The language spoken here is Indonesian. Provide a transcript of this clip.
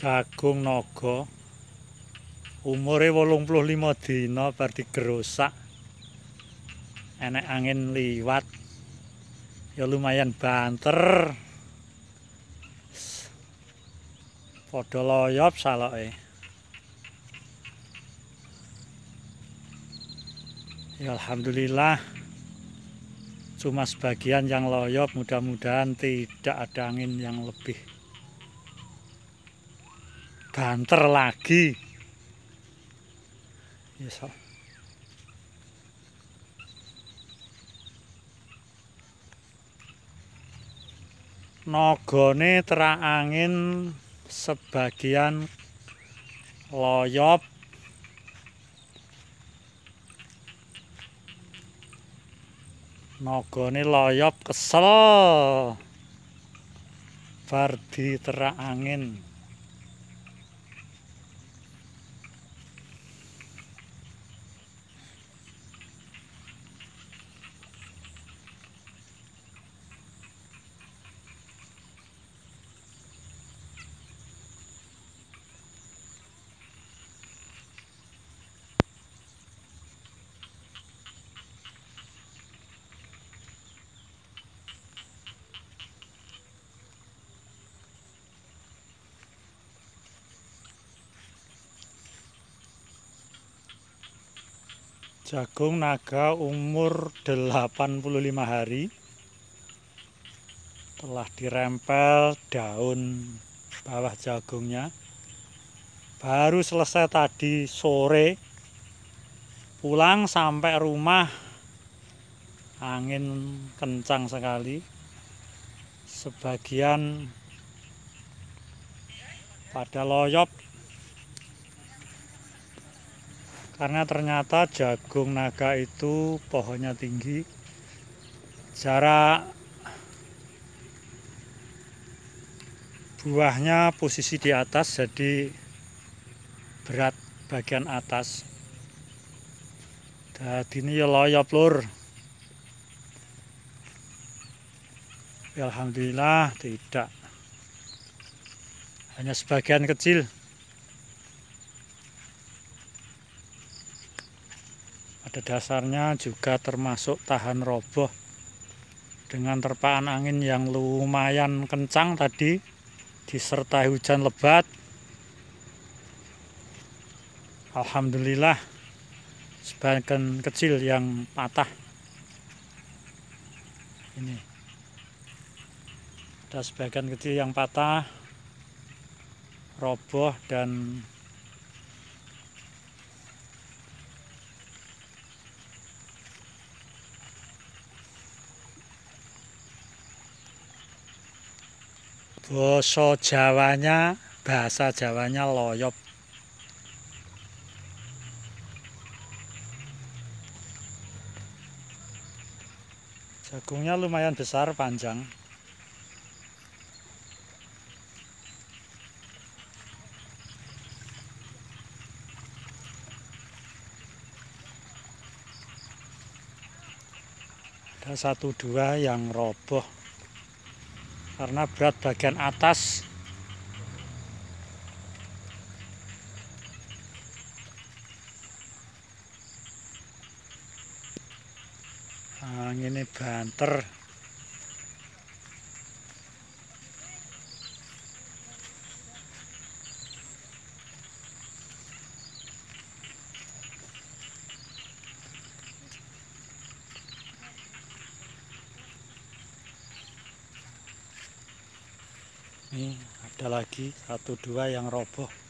Jagung naga umure 85 dina bar digerosak. Enek angin liwat. Ya lumayan banter. Padha loyop saloke. Ya alhamdulillah. Cuma sebagian yang loyop, mudah-mudahan tidak ada angin yang lebih banter lagi. Yes. Nagane terak angin sebagian loyop. Nagane loyop kesel bar diterak angin. Jagung naga umur 85 hari. Telah dirempel daun bawah jagungnya. Baru selesai tadi sore. Pulang sampai rumah angin kencang sekali. Sebagian pada loyop. Karena ternyata jagung naga itu pohonnya tinggi. Jarak buahnya posisi di atas, jadi berat bagian atas. Jadi ini ya loyop lur. Ya alhamdulillah tidak. Hanya sebagian kecil. Pada dasarnya juga termasuk tahan roboh dengan terpaan angin yang lumayan kencang tadi disertai hujan lebat. Alhamdulillah sebagian kecil yang patah. Ini ada sebagian kecil yang patah, roboh dan bahasa Jawanya loyop. Jagungnya lumayan besar, panjang. Ada 1-2 yang roboh karena berat bagian atas. Anginnya banter. Ini ada lagi 1-2 yang roboh.